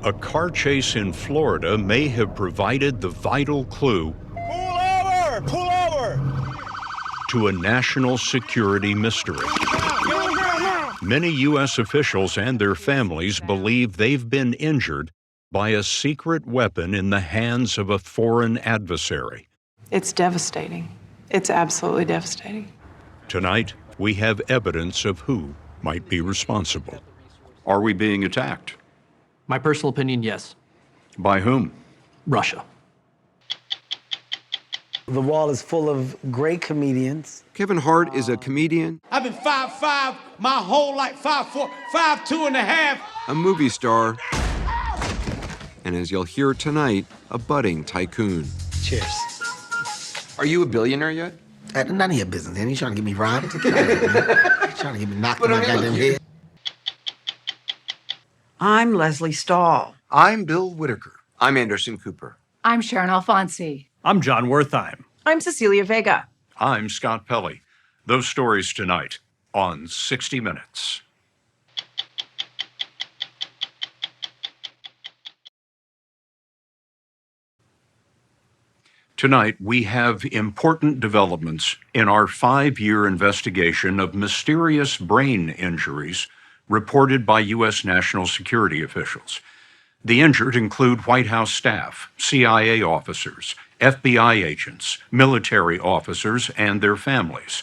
A car chase in Florida may have provided the vital clue Pull over! to a national security mystery. Many U.S. officials and their families believe they've been injured by a secret weapon in the hands of a foreign adversary. It's devastating. It's absolutely devastating. Tonight, we have evidence of who might be responsible. Are we being attacked? My personal opinion, yes. By whom? Russia. The wall is full of great comedians. Kevin Hart is a comedian. I've been 5'5" my whole life, 5'4", 5'2.5". A movie star, and as you'll hear tonight, a budding tycoon. Cheers. Are you a billionaire yet? None of your business, man. You trying to get me robbed? Get out of here, man. You trying to get me knocked in my goddamn head? I'm Leslie Stahl. I'm Bill Whitaker. I'm Anderson Cooper. I'm Sharon Alfonsi. I'm John Wertheim. I'm Cecilia Vega. I'm Scott Pelley. Those stories tonight on 60 Minutes. Tonight, we have important developments in our 5-year investigation of mysterious brain injuries reported by U.S. national security officials. The injured include White House staff, CIA officers, FBI agents, military officers, and their families.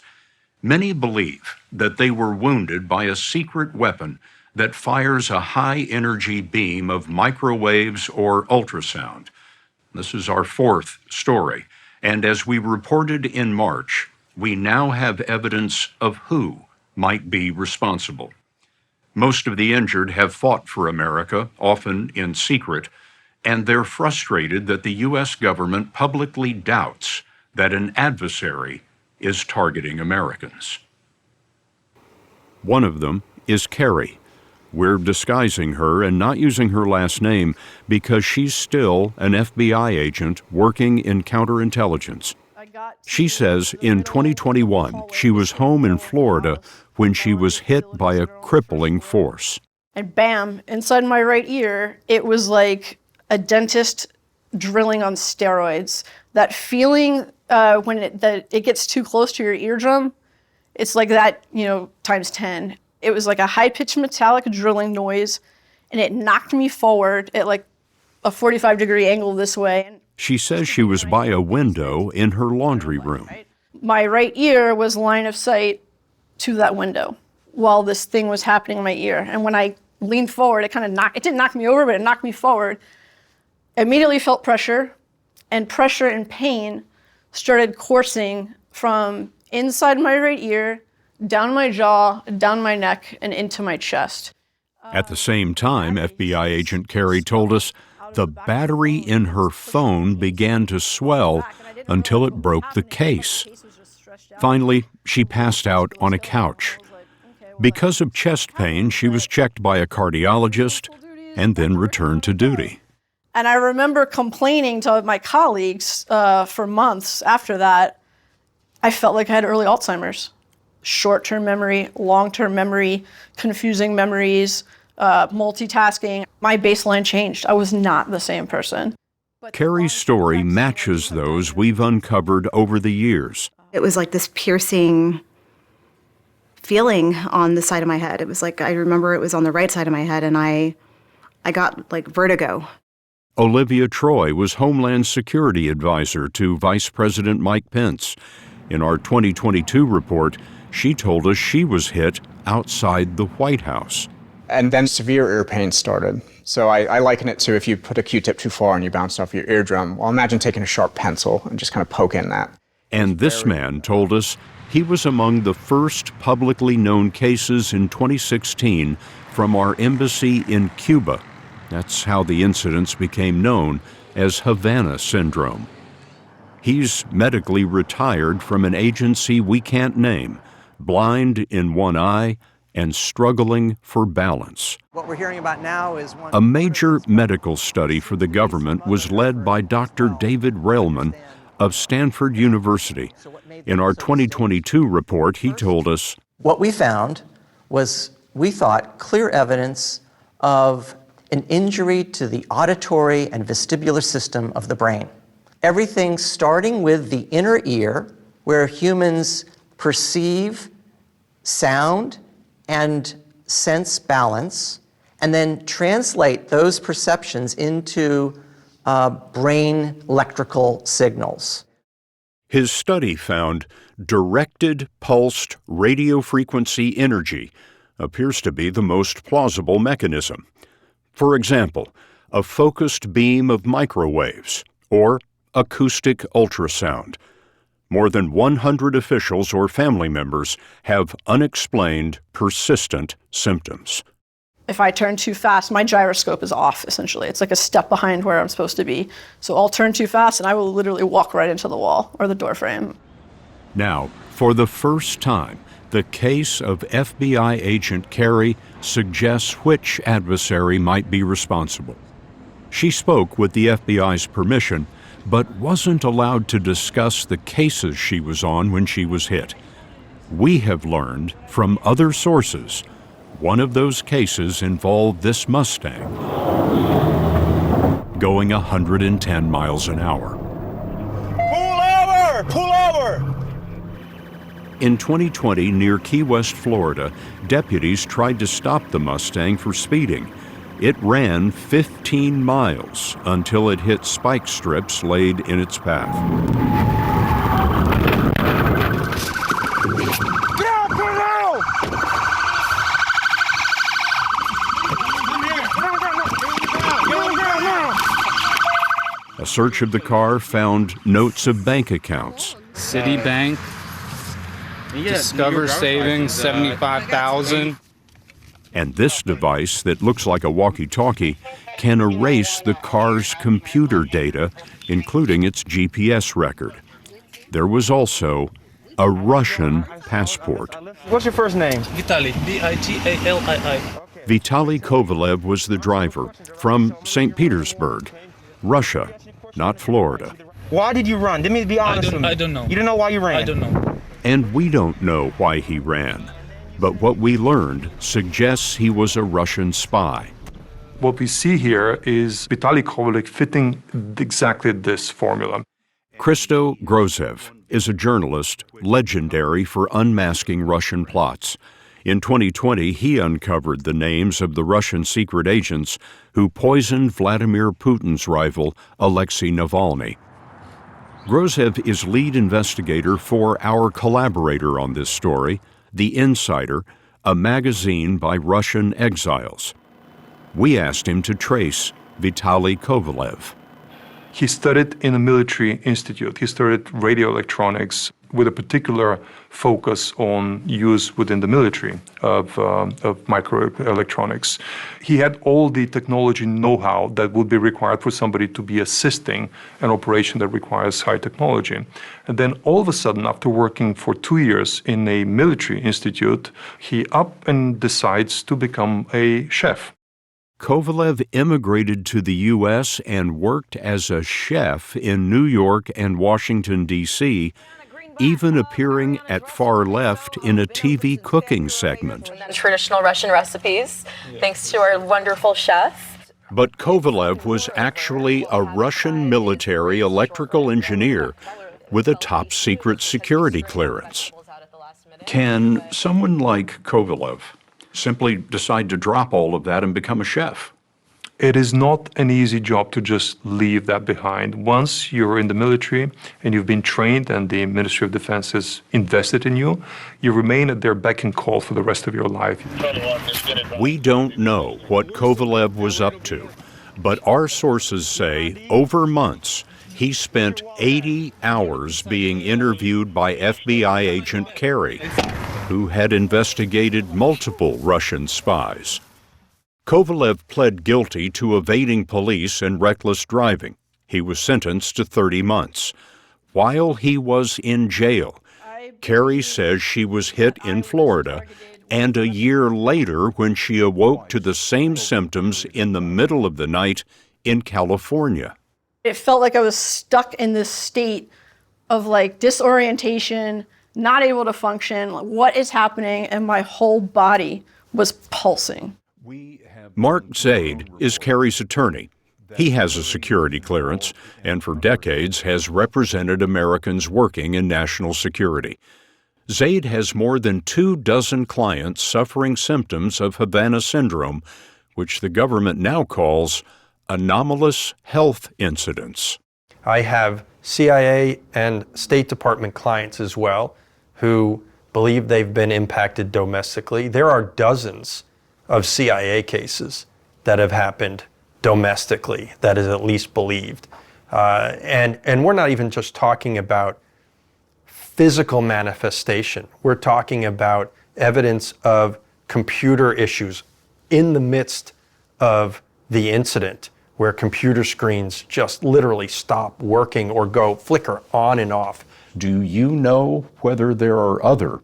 Many believe that they were wounded by a secret weapon that fires a high-energy beam of microwaves or ultrasound. This is our 4th story, and as we reported in March, we now have evidence of who might be responsible. Most of the injured have fought for America, often in secret, and they're frustrated that the U.S. government publicly doubts that an adversary is targeting Americans. One of them is Carrie. We're disguising her and not using her last name because she's still an FBI agent working in counterintelligence. She says in 2021, she was home in Florida when she was hit by a crippling force. And bam, inside my right ear, it was like a dentist drilling on steroids. That feeling when it gets too close to your eardrum, it's like that, times 10. It was like a high-pitched metallic drilling noise, and it knocked me forward at like a 45-degree angle this way. She says she was by a window in her laundry room. My right ear was line of sight to that window while this thing was happening in my ear. And when I leaned forward, it didn't knock me over, but it knocked me forward. I immediately felt pressure, and pain started coursing from inside my right ear, down my jaw, down my neck, and into my chest. At the same time, FBI agent Carrie told us the battery in her phone began to swell until it broke the case. Finally, she passed out on a couch. Because of chest pain, she was checked by a cardiologist and then returned to duty. And I remember complaining to my colleagues for months after that. I felt like I had early Alzheimer's. Short-term memory, long-term memory, confusing memories, multitasking. My baseline changed. I was not the same person. Carrie's story matches those we've uncovered over the years. It was like this piercing feeling on the side of my head. It was like, I remember it was on the right side of my head, and I got like vertigo. Olivia Troy was Homeland Security Advisor to Vice President Mike Pence. In our 2022 report, she told us she was hit outside the White House. And then severe ear pain started. So I liken it to if you put a Q-tip too far and you bounce off your eardrum. Well, imagine taking a sharp pencil and just kind of poking that. And this man told us he was among the first publicly known cases in 2016 from our embassy in Cuba. That's how the incidents became known as Havana Syndrome. He's medically retired from an agency we can't name, blind in one eye and struggling for balance. What we're hearing about now is a major medical study for the government was led by Dr. David Railman of Stanford University. In our 2022 report, he told us, what we found was, we thought, clear evidence of an injury to the auditory and vestibular system of the brain. Everything starting with the inner ear, where humans perceive sound and sense balance, and then translate those perceptions into brain electrical signals. His study found directed pulsed radiofrequency energy appears to be the most plausible mechanism. For example, a focused beam of microwaves or acoustic ultrasound. More than 100 officials or family members have unexplained, persistent symptoms. If I turn too fast, my gyroscope is off, essentially. It's like a step behind where I'm supposed to be. So I'll turn too fast and I will literally walk right into the wall or the door frame. Now, for the first time, the case of FBI agent Carey suggests which adversary might be responsible. She spoke with the FBI's permission, but wasn't allowed to discuss the cases she was on when she was hit. We have learned from other sources one of those cases involved this Mustang going 110 miles an hour. Pull over! Pull over! In 2020, near Key West, Florida, deputies tried to stop the Mustang for speeding. It ran 15 miles until it hit spike strips laid in its path. Get out! Put it out! Come here! Get on the ground now! A search of the car found notes of bank accounts. Citibank, Discover Savings, $75,000. And this device that looks like a walkie-talkie can erase the car's computer data, including its GPS record. There was also a Russian passport. What's your first name? Vitaly, Vitalii. Vitaly Kovalev was the driver from St. Petersburg, Russia, not Florida. Why did you run? Let me be honest with me. I don't know. You don't know why you ran? I don't know. And we don't know why he ran, but what we learned suggests he was a Russian spy. What we see here is Vitaly Kovalev fitting exactly this formula. Christo Grozev is a journalist legendary for unmasking Russian plots. In 2020, he uncovered the names of the Russian secret agents who poisoned Vladimir Putin's rival, Alexei Navalny. Grozev is lead investigator for our collaborator on this story, The Insider, a magazine by Russian exiles. We asked him to trace Vitaly Kovalev. He studied in a military institute. He studied radio electronics with a particular focus on use within the military of microelectronics. He had all the technology know-how that would be required for somebody to be assisting an operation that requires high technology. And then all of a sudden, after working for 2 years in a military institute, he up and decides to become a chef. Kovalev immigrated to the U.S. and worked as a chef in New York and Washington, D.C., even appearing at Far Left in a TV cooking segment. Traditional Russian recipes, thanks to our wonderful chef. But Kovalev was actually a Russian military electrical engineer with a top-secret security clearance. Can someone like Kovalev simply decide to drop all of that and become a chef? It is not an easy job to just leave that behind. Once you're in the military and you've been trained and the Ministry of Defense has invested in you, you remain at their beck and call for the rest of your life. We don't know what Kovalev was up to, but our sources say over months he spent 80 hours being interviewed by FBI agent Carey, who had investigated multiple Russian spies. Kovalev pled guilty to evading police and reckless driving. He was sentenced to 30 months. While he was in jail, Carey says she was hit in Florida, and a year later when she awoke to the same symptoms in the middle of the night in California. It felt like I was stuck in this state of like disorientation, not able to function, like, what is happening, and my whole body was pulsing. Mark Zaid is Kerry's attorney. He has a security clearance and for decades has represented Americans working in national security. Zaid has more than 24 clients suffering symptoms of Havana Syndrome, which the government now calls anomalous health incidents. I have CIA and State Department clients as well who believe they've been impacted domestically. There are dozens of CIA cases that have happened domestically, that is at least believed. And we're not even just talking about physical manifestation. We're talking about evidence of computer issues in the midst of the incident, where computer screens just literally stop working or go flicker on and off. Do you know whether there are other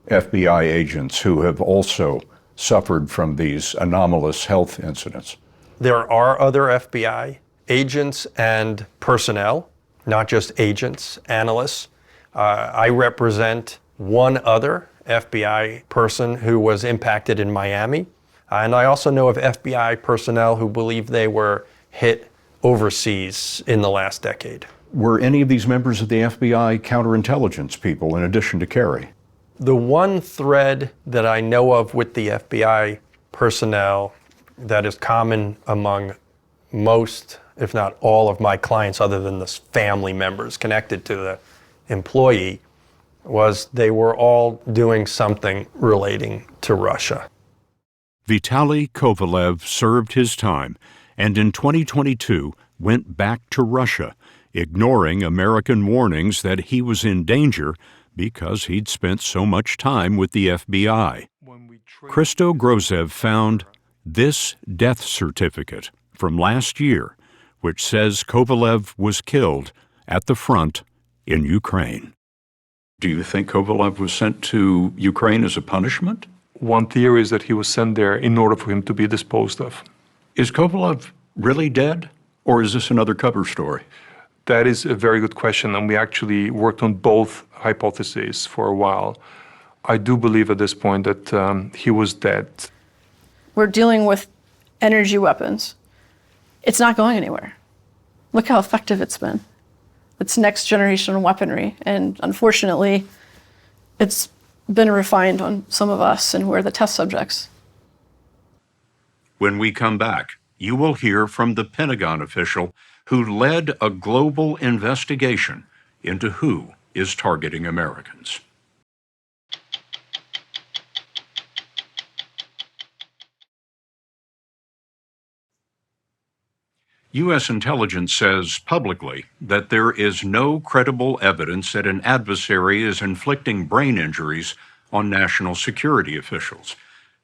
FBI agents who have also suffered from these anomalous health incidents? There are other FBI agents and personnel, not just agents, analysts. I represent one other FBI person who was impacted in Miami. And I also know of FBI personnel who believe they were hit overseas in the last decade. Were any of these members of the FBI counterintelligence people in addition to Kerry? The one thread that I know of with the FBI personnel that is common among most, if not all, of my clients, other than the family members connected to the employee, was they were all doing something relating to Russia. Vitaly Kovalev served his time and in 2022 went back to Russia, ignoring American warnings that he was in danger because he'd spent so much time with the FBI. Christo Grozev found this death certificate from last year, which says Kovalev was killed at the front in Ukraine. Do you think Kovalev was sent to Ukraine as a punishment? One theory is that he was sent there in order for him to be disposed of. Is Kovalev really dead, or is this another cover story? That is a very good question, and we actually worked on both hypotheses for a while. I do believe at this point that he was dead. We're dealing with energy weapons. It's not going anywhere. Look how effective it's been. It's next generation weaponry, and unfortunately, it's been refined on some of us, and we're the test subjects. When we come back, you will hear from the Pentagon official who led a global investigation into who is targeting Americans. U.S. intelligence says publicly that there is no credible evidence that an adversary is inflicting brain injuries on national security officials.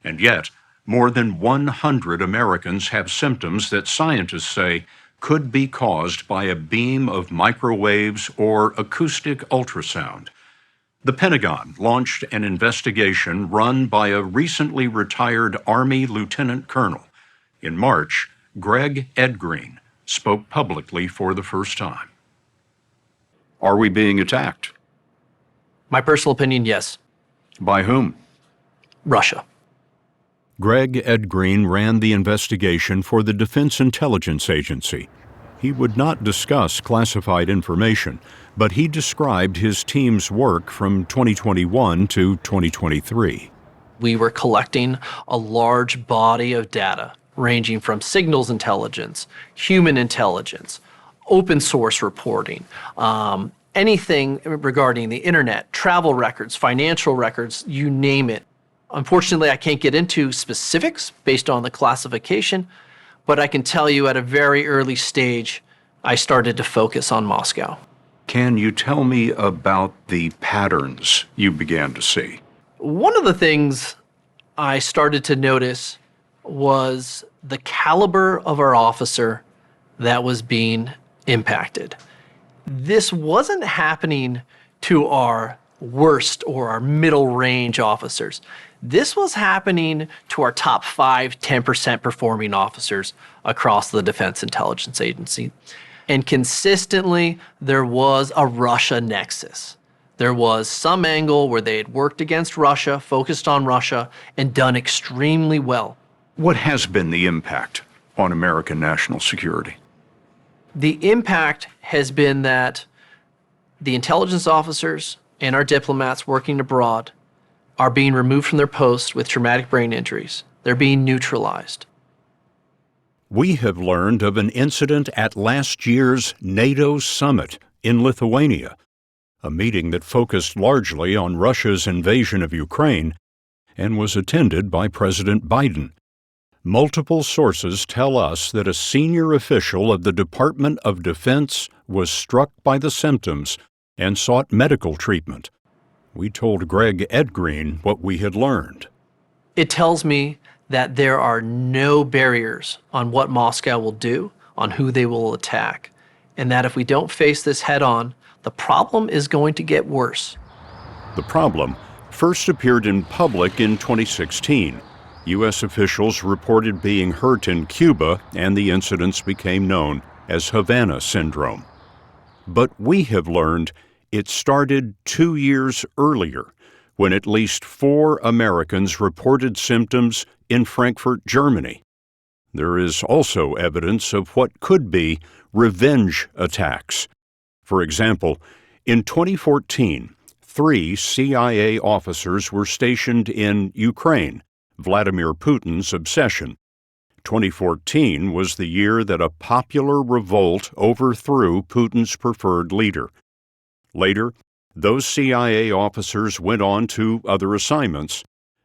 And yet, more than 100 Americans have symptoms that scientists say could be caused by a beam of microwaves or acoustic ultrasound. The Pentagon launched an investigation run by a recently retired Army lieutenant colonel. In March, Greg Edgreen spoke publicly for the first time. Are we being attacked? My personal opinion, yes. By whom? Russia. Greg Edgreen ran the investigation for the Defense Intelligence Agency. He would not discuss classified information, but he described his team's work from 2021 to 2023. We were collecting a large body of data ranging from signals intelligence, human intelligence, open source reporting, anything regarding the internet, travel records, financial records, you name it. Unfortunately, I can't get into specifics based on the classification, but I can tell you at a very early stage, I started to focus on Moscow. Can you tell me about the patterns you began to see? One of the things I started to notice was the caliber of our officer that was being impacted. This wasn't happening to our worst or our middle range officers. This was happening to our top 5, 10% performing officers across the Defense Intelligence Agency. And consistently, there was a Russia nexus. There was some angle where they had worked against Russia, focused on Russia, and done extremely well. What has been the impact on American national security? The impact has been that the intelligence officers and our diplomats working abroad are being removed from their posts with traumatic brain injuries. They're being neutralized. We have learned of an incident at last year's NATO summit in Lithuania, a meeting that focused largely on Russia's invasion of Ukraine and was attended by President Biden. Multiple sources tell us that a senior official of the Department of Defense was struck by the symptoms and sought medical treatment. We told Greg Edgreen what we had learned. It tells me that there are no barriers on what Moscow will do, on who they will attack, and that if we don't face this head on, the problem is going to get worse. The problem first appeared in public in 2016. U.S. officials reported being hurt in Cuba, and the incidents became known as Havana Syndrome. But we have learned it started 2 years earlier, when at least 4 Americans reported symptoms in Frankfurt, Germany. There is also evidence of what could be revenge attacks. For example, in 2014, 3 CIA officers were stationed in Ukraine, Vladimir Putin's obsession. 2014 was the year that a popular revolt overthrew Putin's preferred leader. Later, those CIA officers went on to other assignments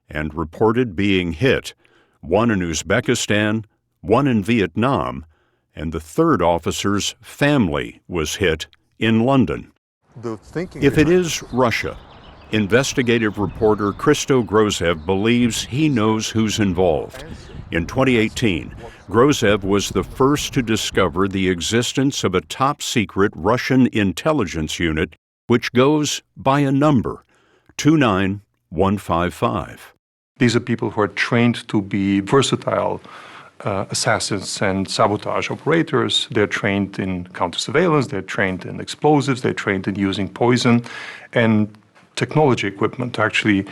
and reported being hit, one in Uzbekistan, one in Vietnam, and the third officer's family was hit in London. If it is Russia, investigative reporter Christo Grozev believes he knows who's involved. In 2018, Grozev was the first to discover the existence of a top-secret Russian intelligence unit which goes by a number, 29155. These are people who are trained to be versatile assassins and sabotage operators. They're trained in counter-surveillance, they're trained in explosives, they're trained in using poison and technology equipment to actually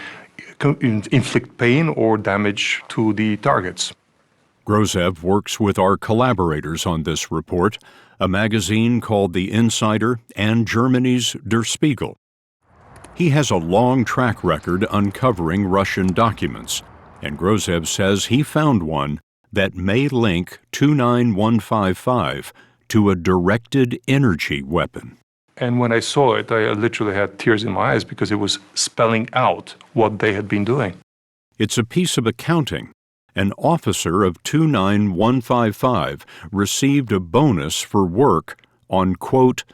inflict pain or damage to the targets. Grozev works with our collaborators on this report, a magazine called The Insider and Germany's Der Spiegel. He has a long track record uncovering Russian documents, and Grozev says he found one that may link 29155 to a directed energy weapon. And when I saw it, I literally had tears in my eyes because it was spelling out what they had been doing. It's a piece of accounting. An officer of 29155 received a bonus for work on, quote,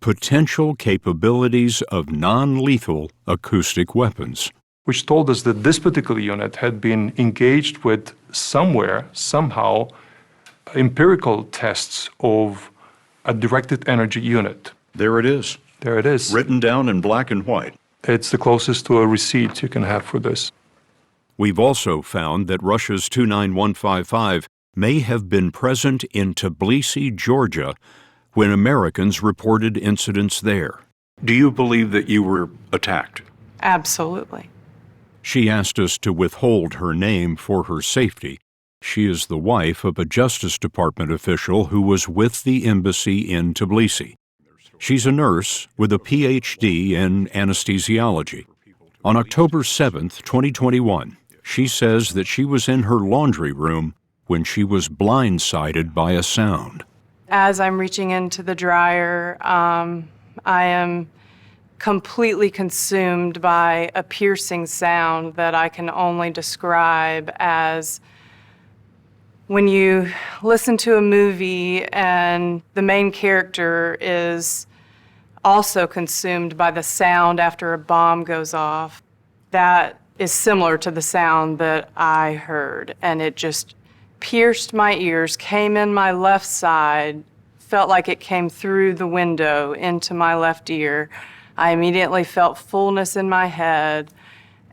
potential capabilities of non-lethal acoustic weapons, which told us that this particular unit had been engaged with somehow, empirical tests of a directed energy unit. There it is. There it is. Written down in black and white. It's the closest to a receipt you can have for this. We've also found that Russia's 29155 may have been present in Tbilisi, Georgia, when Americans reported incidents there. Do you believe that you were attacked? Absolutely. She asked us to withhold her name for her safety. She is the wife of a Justice Department official who was with the embassy in Tbilisi. She's a nurse with a PhD in anesthesiology. On October 7th, 2021, she says that she was in her laundry room when she was blindsided by a sound. As I'm reaching into the dryer, I am completely consumed by a piercing sound that I can only describe as when you listen to a movie and the main character is also consumed by the sound after a bomb goes off. That is similar to the sound that I heard, and it just pierced my ears, came in my left side, felt like it came through the window into my left ear. I immediately felt fullness in my head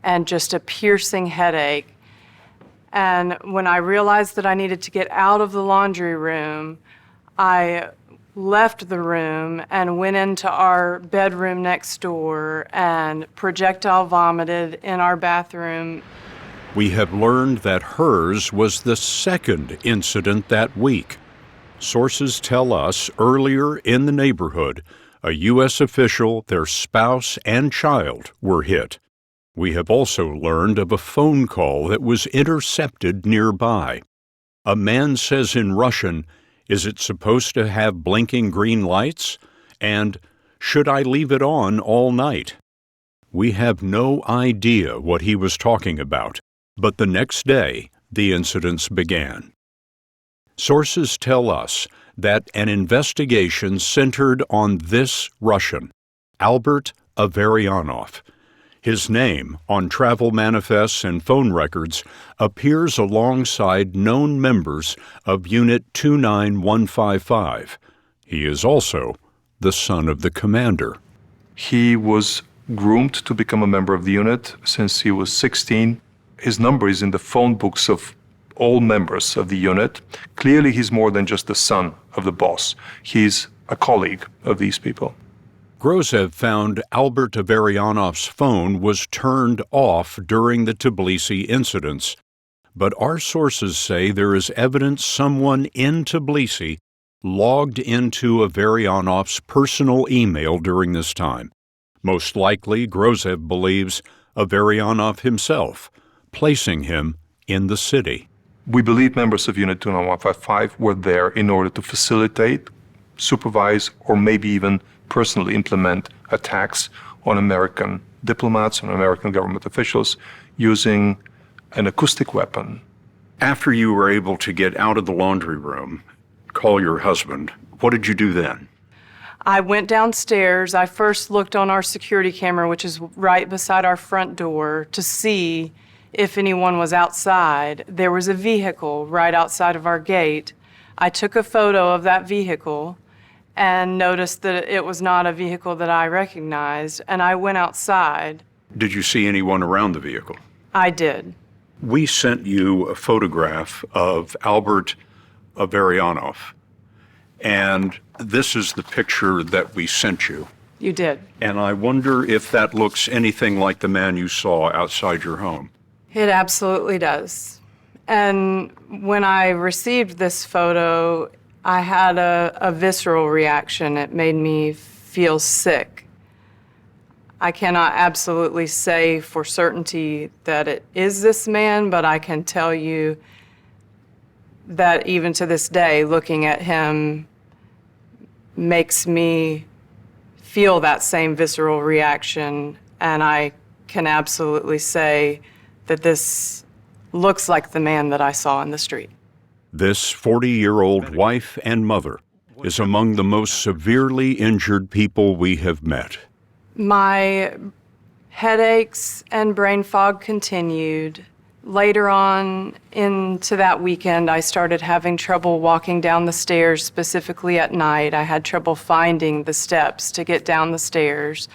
and just a piercing headache. And when I realized that I needed to get out of the laundry room, I left the room and went into our bedroom next door and projectile vomited in our bathroom. We have learned that hers was the second incident that week. Sources tell us earlier in the neighborhood, a U.S. official, their spouse, and child were hit. We have also learned of a phone call that was intercepted nearby. A man says in Russian, "Is it supposed to have blinking green lights?" And, "Should I leave it on all night?" We have no idea what he was talking about, but the next day, the incidents began. Sources tell us that an investigation centered on this Russian, Albert Averyanov. His name, on travel manifests and phone records, appears alongside known members of Unit 29155. He is also the son of the commander. He was groomed to become a member of the unit since he was 16. His number is in the phone books of all members of the unit. Clearly, he's more than just the son of the boss. He's a colleague of these people. Grozev found Albert Averyanov's phone was turned off during the Tbilisi incidents, but our sources say there is evidence someone in Tbilisi logged into Averyanov's personal email during this time. Most likely, Grozev believes Averyanov himself, placing him in the city. We believe members of Unit 29155 were there in order to facilitate, supervise, or maybe even personally implement attacks on American diplomats, on American government officials, using an acoustic weapon. After you were able to get out of the laundry room, call your husband, what did you do then? I went downstairs. I first looked on our security camera, which is right beside our front door, to see if anyone was outside. There was a vehicle right outside of our gate. I took a photo of that vehicle and noticed that it was not a vehicle that I recognized, and I went outside. Did you see anyone around the vehicle? I did. We sent you a photograph of Albert Averyanov, and this is the picture that we sent you. You did. And I wonder if that looks anything like the man you saw outside your home. It absolutely does. And when I received this photo, I had a visceral reaction. It made me feel sick. I cannot absolutely say for certainty that it is this man, but I can tell you that even to this day, looking at him makes me feel that same visceral reaction, and I can absolutely say that this looks like the man that I saw in the street. This 40-year-old wife and mother is among the most severely injured people we have met. My headaches and brain fog continued. Later on into that weekend, I started having trouble walking down the stairs, specifically at night. I had trouble finding the steps to get down the stairs.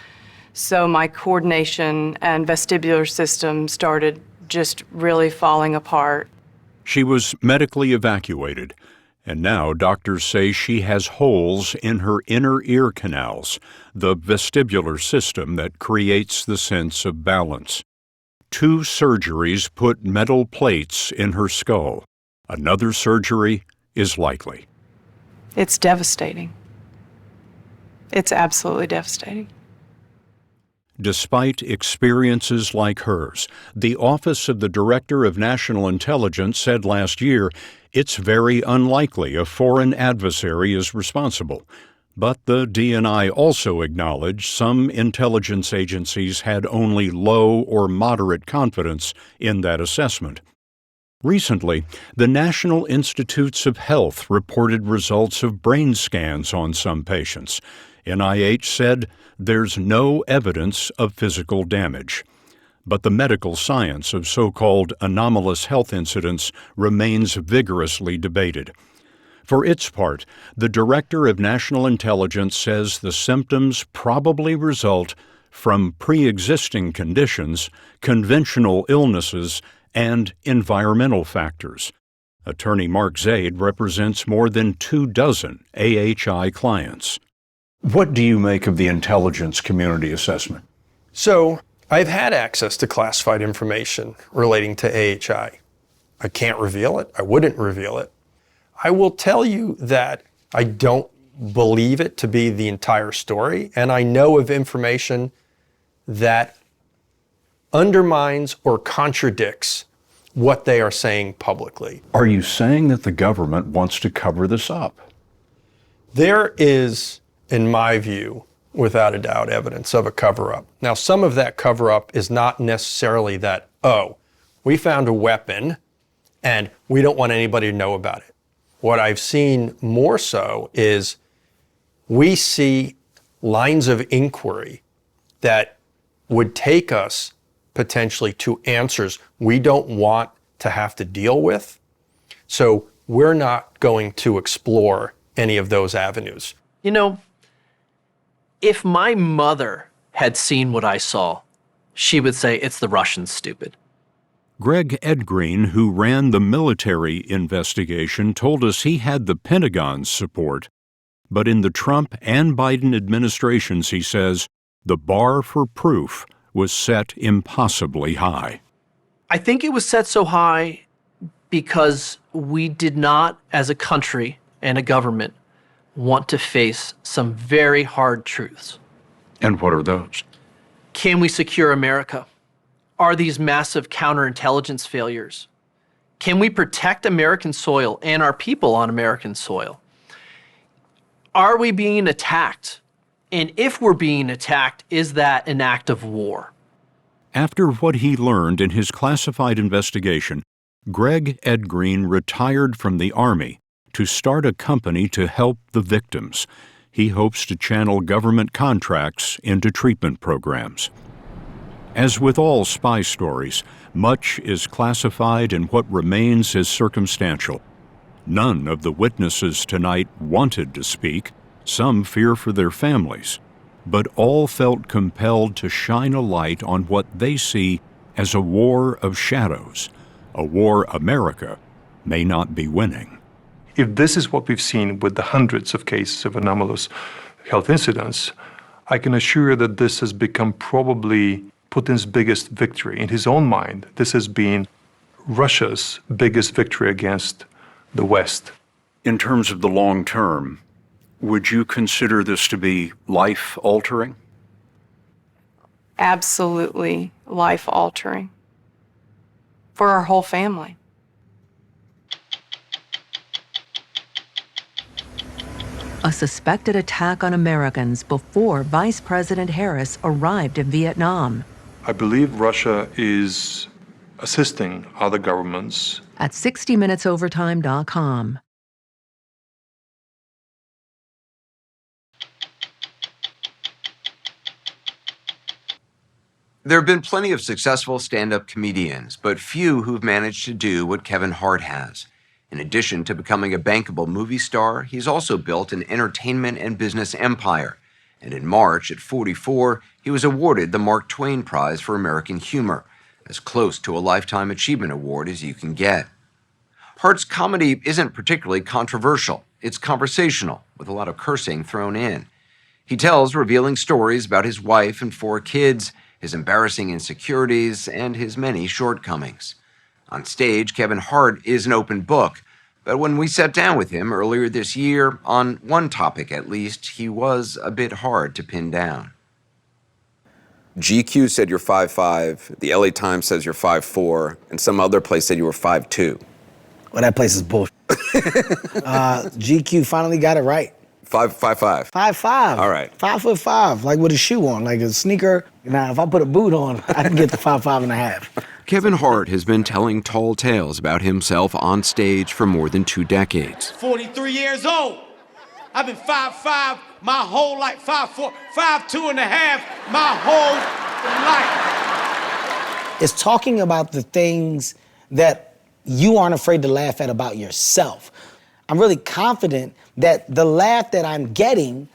So my coordination and vestibular system started just really falling apart. She was medically evacuated, and now doctors say she has holes in her inner ear canals, the vestibular system that creates the sense of balance. 2 surgeries put metal plates in her skull. Another surgery is likely. It's devastating. It's absolutely devastating. Despite experiences like hers, the Office of the Director of National Intelligence said last year it's very unlikely a foreign adversary is responsible. But the DNI also acknowledged some intelligence agencies had only low or moderate confidence in that assessment. Recently, the National Institutes of Health reported results of brain scans on some patients. NIH said there's no evidence of physical damage. But the medical science of so-called anomalous health incidents remains vigorously debated. For its part, the Director of National Intelligence says the symptoms probably result from pre-existing conditions, conventional illnesses, and environmental factors. Attorney Mark Zaid represents more than 24 AHI clients. What do you make of the intelligence community assessment? So I've had access to classified information relating to AHI. I can't reveal it. I wouldn't reveal it. I will tell you that I don't believe it to be the entire story, and I know of information that undermines or contradicts what they are saying publicly. Are you saying that the government wants to cover this up? There is, in my view, without a doubt, evidence of a cover-up. Now, some of that cover-up is not necessarily that, oh, we found a weapon and we don't want anybody to know about it. What I've seen more so is we see lines of inquiry that would take us potentially to answers we don't want to have to deal with. So we're not going to explore any of those avenues. You know, if my mother had seen what I saw, she would say it's the Russians, stupid. Greg Edgreen, who ran the military investigation, told us he had the Pentagon's support. But in the Trump and Biden administrations, he says, the bar for proof was set impossibly high. I think it was set so high because we did not, as a country and a government, want to face some very hard truths. And what are those? Can we secure America? Are these massive counterintelligence failures? Can we protect American soil and our people on American soil? Are we being attacked? And if we're being attacked, is that an act of war? After what he learned in his classified investigation, Greg Edgreen retired from the Army to start a company to help the victims. He hopes to channel government contracts into treatment programs. As with all spy stories, much is classified and what remains is circumstantial. None of the witnesses tonight wanted to speak. Some fear for their families. But all felt compelled to shine a light on what they see as a war of shadows, a war America may not be winning. If this is what we've seen with the hundreds of cases of anomalous health incidents, I can assure you that this has become probably Putin's biggest victory. In his own mind, this has been Russia's biggest victory against the West. In terms of the long term, would you consider this to be life-altering? Absolutely life-altering for our whole family. A suspected attack on Americans before Vice President Harris arrived in Vietnam. I believe Russia is assisting other governments. At 60minutesovertime.com. There have been plenty of successful stand-up comedians, but few who've managed to do what Kevin Hart has. In addition to becoming a bankable movie star, he's also built an entertainment and business empire. And in March, at 44, he was awarded the Mark Twain Prize for American Humor, as close to a Lifetime Achievement Award as you can get. Hart's comedy isn't particularly controversial. It's conversational, with a lot of cursing thrown in. He tells revealing stories about his wife and 4 kids, his embarrassing insecurities, and his many shortcomings. On stage, Kevin Hart is an open book, but when we sat down with him earlier this year, on one topic at least, he was a bit hard to pin down. GQ said you're 5'5", the LA Times says you're 5'4", and some other place said you were 5'2". Well, that place is bullshit. GQ finally got it right. 5'5". 5'5". All right. 5'5", like with a shoe on, like a sneaker. Now, if I put a boot on, I can get to 5'5.5". Kevin Hart has been telling tall tales about himself on stage for more than 2 decades. 43 years old. I've been 5'5" my whole life, 5'4", 5'2.5" my whole life. It's talking about the things that you aren't afraid to laugh at about yourself. I'm really confident that the laugh that I'm getting,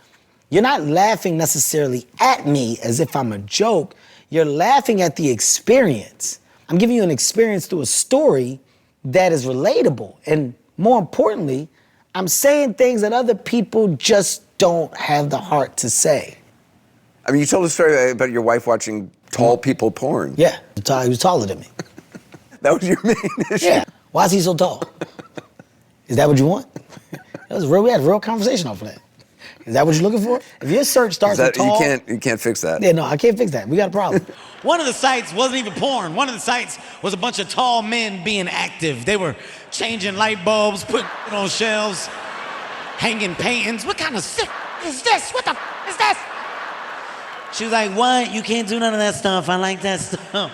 you're not laughing necessarily at me as if I'm a joke. You're laughing at the experience. I'm giving you an experience through a story that is relatable. And more importantly, I'm saying things that other people just don't have the heart to say. I mean, you told a story about your wife watching Tall people porn. Yeah, he was taller than me. That was your main issue? Yeah. Why is he so tall? Is that what you want? That was real. We had a real conversation off of that. Is that what you're looking for? If your search starts with tall... You can't fix that. Yeah, no, I can't fix that. We got a problem. One of the sites wasn't even porn. One of the sites was a bunch of tall men being active. They were changing light bulbs, putting on shelves, hanging paintings. What kind of sick is this? What the is this? She was like, what? You can't do none of that stuff. I like that stuff.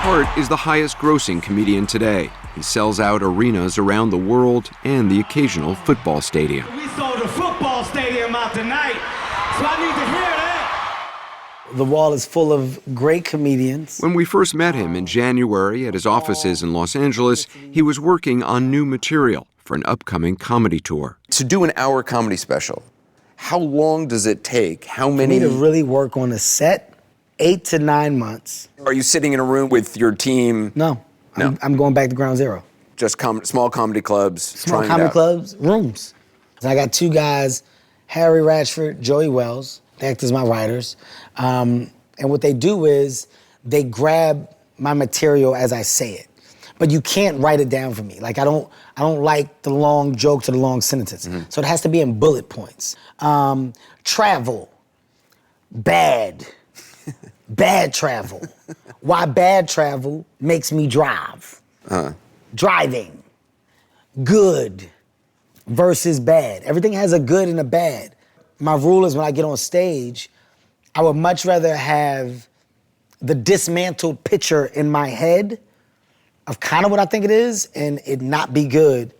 Hart is the highest grossing comedian today. He sells out arenas around the world and the occasional football stadium. We sold a football stadium out tonight, so I need to hear that. The wall is full of great comedians. When we first met him in January at his offices in Los Angeles, he was working on new material for an upcoming comedy tour. To do an hour comedy special, how long does it take? How many? For me to really work on a set, 8 to 9 months. Are you sitting in a room with your team? No. I'm going back to ground zero. Just small comedy clubs. Small comedy clubs, rooms. So I got 2 guys, Harry Ratchford, Joey Wells. They act as my writers. And what they do is they grab my material as I say it. But you can't write it down for me. Like I don't like the long jokes or the long sentences. Mm-hmm. So it has to be in bullet points. Travel, bad. Bad travel. Why bad travel makes me drive. Driving. Good versus bad. Everything has a good and a bad. My rule is when I get on stage, I would much rather have the dismantled picture in my head of kind of what I think it is and it not be good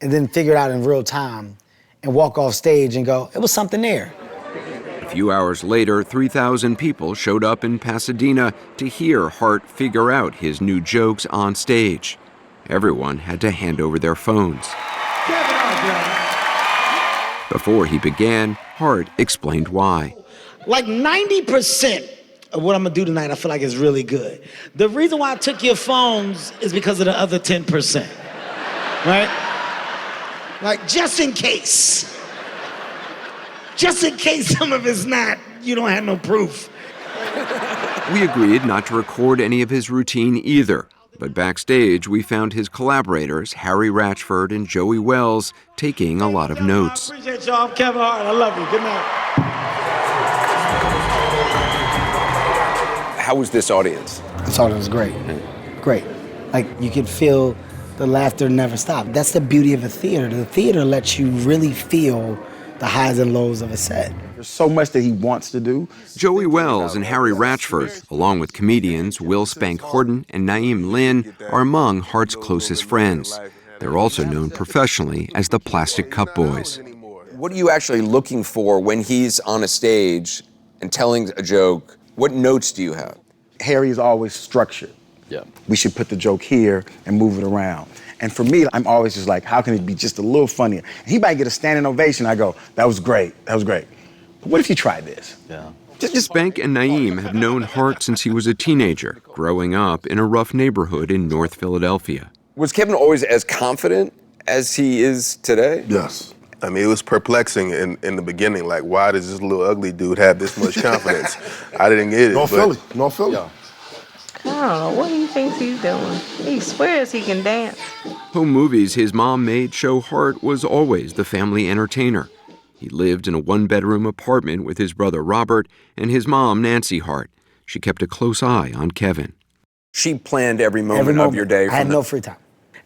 and then figure it out in real time and walk off stage and go, it was something there. A few hours later, 3,000 people showed up in Pasadena to hear Hart figure out his new jokes on stage. Everyone had to hand over their phones. Before he began, Hart explained why. Like 90% of what I'm gonna do tonight, I feel like is really good. The reason why I took your phones is because of the other 10%, right? Like just in case. Just in case some of it's not, you don't have no proof. We agreed not to record any of his routine either, but backstage we found his collaborators, Harry Ratchford and Joey Wells, taking a lot of notes. I appreciate y'all. I'm Kevin Hart. I love you. Good night. How was this audience? This audience was great. Great. Like you could feel the laughter never stop. That's the beauty of a theater. The theater lets you really feel the highs and lows of a set. There's so much that he wants to do. Joey Wells and Harry Ratchford, along with comedians Will Spank Horton and Naeem Lynn, are among Hart's closest friends. They're also known professionally as the Plastic Cup Boys. What are you actually looking for when he's on a stage and telling a joke? What notes do you have? Harry is always structured. Yeah. We should put the joke here and move it around. And for me, I'm always just like, how can it be just a little funnier? And he might get a standing ovation. I go, that was great. That was great. But what if you tried this? Yeah. Spank and Naeem have known Hart since he was a teenager, growing up in a rough neighborhood in North Philadelphia. Was Kevin always as confident as he is today? Yes. I mean, it was perplexing in the beginning. Like, why does this little ugly dude have this much confidence? I didn't get it. North Philly. Yeah. I don't know what he thinks he's doing. He swears he can dance. Home movies his mom made show Hart was always the family entertainer. He lived in a one-bedroom apartment with his brother Robert and his mom, Nancy Hart. She kept a close eye on Kevin. She planned every moment of your day. I had no free time.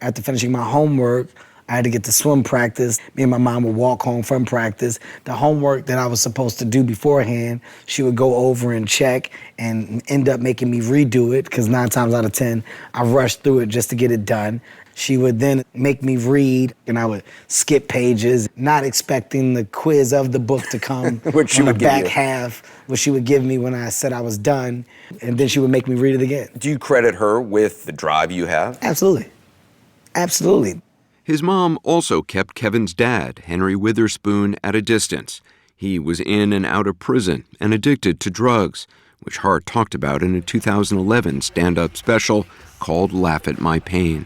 After finishing my homework, I had to get to swim practice. Me and my mom would walk home from practice. The homework that I was supposed to do beforehand, she would go over and check and end up making me redo it, because 9 times out of 10, I rushed through it just to get it done. She would then make me read, and I would skip pages, not expecting the quiz of the book to come which she on would the give back you. half, which she would give me when I said I was done, and then she would make me read it again. Do you credit her with the drive you have? Absolutely. Absolutely. His mom also kept Kevin's dad, Henry Witherspoon, at a distance. He was in and out of prison and addicted to drugs, which Hart talked about in a 2011 stand-up special called Laugh at My Pain.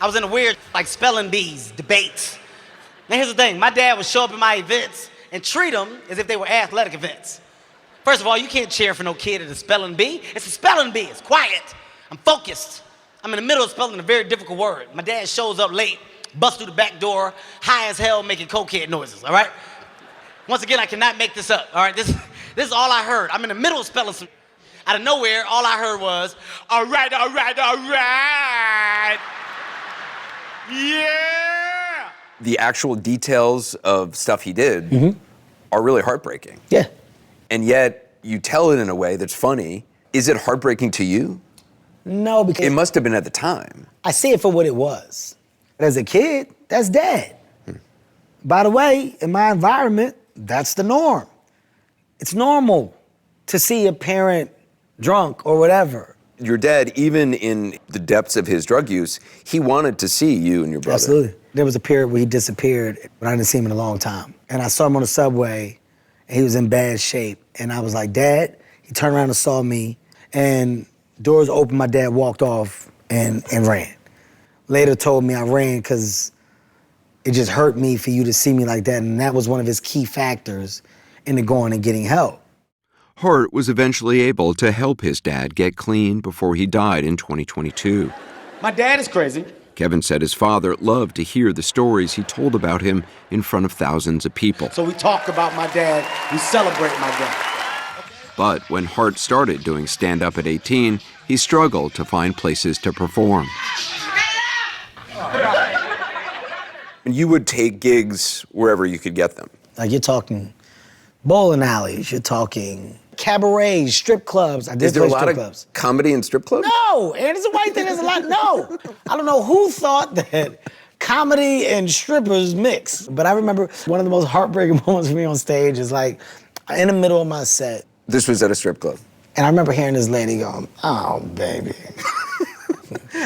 I was in a weird, spelling bees debates. Now here's the thing, my dad would show up at my events and treat them as if they were athletic events. First of all, you can't cheer for no kid at a spelling bee. It's a spelling bee. It's quiet. I'm focused. I'm in the middle of spelling a very difficult word. My dad shows up late, busts through the back door, high as hell, making cokehead noises, all right? Once again, I cannot make this up, all right? This is all I heard. I'm in the middle of spelling some. Out of nowhere, all I heard was, all right, all right, all right. Yeah! The actual details of stuff he did are really heartbreaking. Yeah. And yet, you tell it in a way that's funny. Is it heartbreaking to you? No, because it must have been at the time. I see it for what it was. As a kid, that's dad. By the way, in my environment, that's the norm. It's normal to see a parent drunk or whatever. Your dad, even in the depths of his drug use, he wanted to see you and your brother. Absolutely. There was a period where he disappeared, but I didn't see him in a long time. And I saw him on the subway, and he was in bad shape. And I was like, Dad? He turned around and saw me, and doors opened, my dad walked off and ran. Later told me I ran because it just hurt me for you to see me like that, and that was one of his key factors into going and getting help. Hart was eventually able to help his dad get clean before he died in 2022. My dad is crazy. Kevin said his father loved to hear the stories he told about him in front of thousands of people. So we talk about my dad, we celebrate my dad. But when Hart started doing stand-up at 18, he struggled to find places to perform. You would take gigs wherever you could get them. Like you're talking bowling alleys, you're talking cabarets, strip clubs. I did Is there play a lot strip of clubs. comedy in strip clubs? No, and it's a white thing, there's a lot, no. I don't know who thought that comedy and strippers mix. But I remember one of the most heartbreaking moments for me on stage is like, in the middle of my set. This was at a strip club? And I remember hearing this lady going, oh, baby.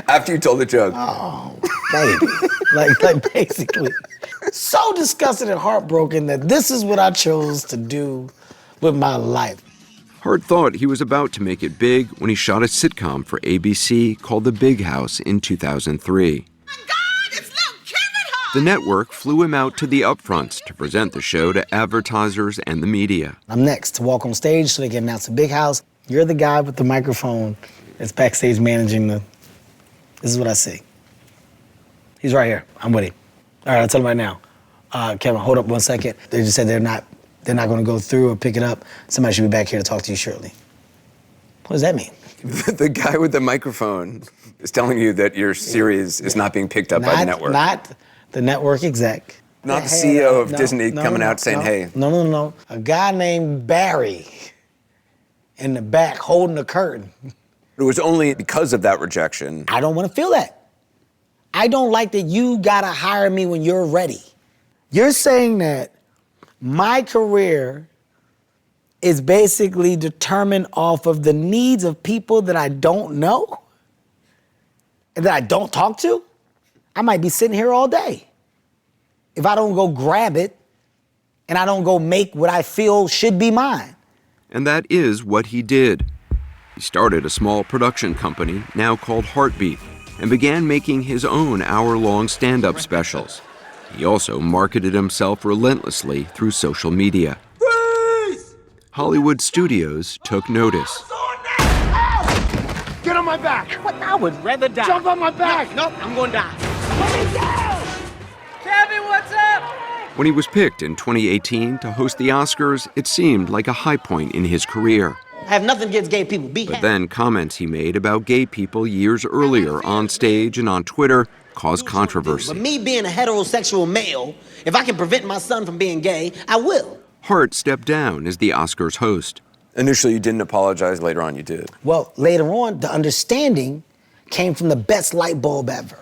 After you told the joke? Oh, baby. like basically. So disgusted and heartbroken that this is what I chose to do with my life. Hart thought he was about to make it big when he shot a sitcom for ABC called The Big House in 2003. The network flew him out to the upfronts to present the show to advertisers and the media. I'm next to walk on stage so they can announce The Big House. You're the guy with the microphone that's backstage managing the... This is what I see. He's right here. I'm with him. All right, I'll tell him right now. Kevin, hold up 1 second. They just said they're not going to go through or pick it up. Somebody should be back here to talk to you shortly. What does that mean? The guy with the microphone is telling you that your series is not being picked up by the network. Not the network exec. Not the CEO of Disney coming out saying, hey. No. A guy named Barry in the back holding the curtain. It was only because of that rejection. I don't want to feel that. I don't like that you gotta hire me when you're ready. You're saying that my career is basically determined off of the needs of people that I don't know and that I don't talk to? I might be sitting here all day. If I don't go grab it and I don't go make what I feel should be mine. And that is what he did. He started a small production company, now called Heartbeat, and began making his own hour-long stand-up specials. He also marketed himself relentlessly through social media. Freeze! Hollywood studios took notice. Get on my back! What? I would rather die. Jump on my back! Nope, I'm gonna die. Put me down! Kevin, what's up? When he was picked in 2018 to host the Oscars, it seemed like a high point in his career. I have nothing against gay people. But then comments he made about gay people years earlier on stage and on Twitter caused controversy. But me being a heterosexual male, if I can prevent my son from being gay, I will. Hart stepped down as the Oscars host. Initially, you didn't apologize. Later on, you did. Well, later on, the understanding came from the best light bulb ever.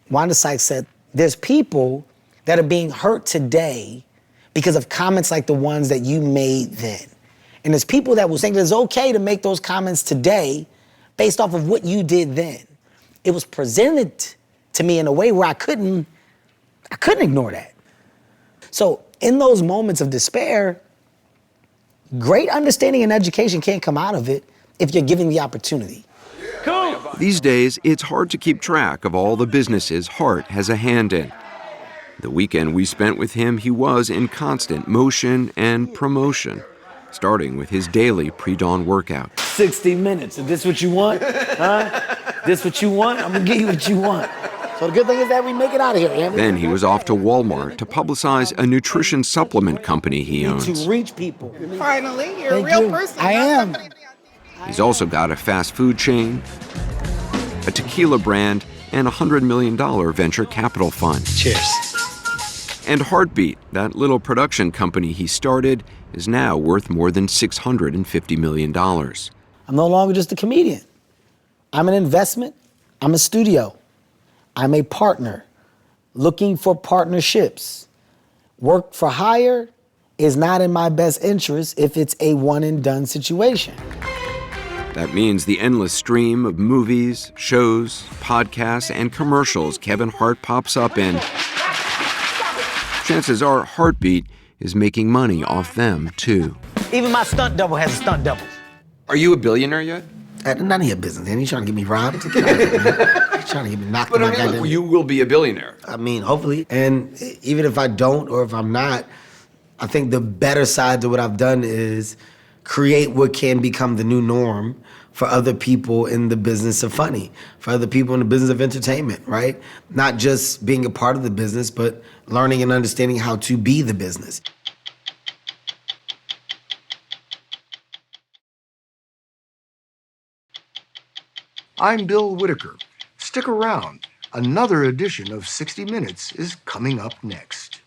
Wanda Sykes said, there's people that are being hurt today because of comments like the ones that you made then. And there's people that will think that it's okay to make those comments today based off of what you did then. It was presented to me in a way where I couldn't ignore that. So in those moments of despair, great understanding and education can't come out of it if you're given the opportunity. Cool. These days, it's hard to keep track of all the businesses Hart has a hand in. The weekend we spent with him, he was in constant motion and promotion. starting with his daily pre-dawn workout. 60 minutes. Is this what you want? Huh? This what you want? I'm gonna give you what you want. So the good thing is that we make it out of here, Andy. Then he was off to Walmart to publicize a nutrition supplement company he owns. To reach people. Finally, you're a real person. I am. He's also got a fast food chain, a tequila brand, and a $100 million venture capital fund. Cheers. And Heartbeat, that little production company he started, is now worth more than $650 million. I'm no longer just a comedian. I'm an investment. I'm a studio. I'm a partner looking for partnerships. Work for hire is not in my best interest if it's a one and done situation. That means the endless stream of movies, shows, podcasts, and commercials Kevin Hart pops up in. Chances are Heartbeat is making money off them, too. Even my stunt double has a stunt double. Are you a billionaire yet? None of your business, man. You trying to get me robbed? You trying to get me knocked But in I my mean, goddamn... you will be a billionaire. I mean, hopefully. And even if I don't or if I'm not, I think the better side to what I've done is create what can become the new norm for other people in the business of funny, for other people in the business of entertainment, right? Not just being a part of the business, but learning and understanding how to be the business. I'm Bill Whitaker. Stick around. Another edition of 60 Minutes is coming up next.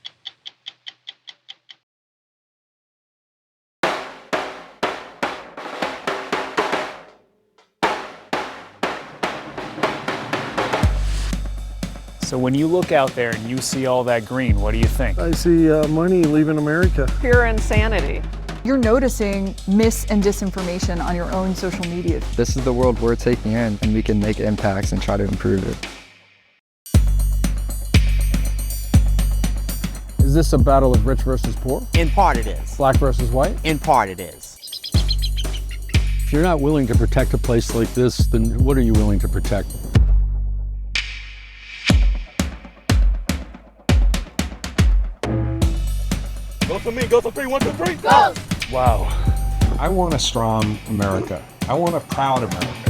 So when you look out there and you see all that green, what do you think? I see money leaving America. Pure insanity. You're noticing mis and disinformation on your own social media. This is the world we're taking in, and we can make impacts and try to improve it. Is this a battle of rich versus poor? In part it is. Black versus white? In part it is. If you're not willing to protect a place like this, then what are you willing to protect? Go for me, go for 3, 1, 2, 3, go! Wow. I want a strong America. I want a proud America.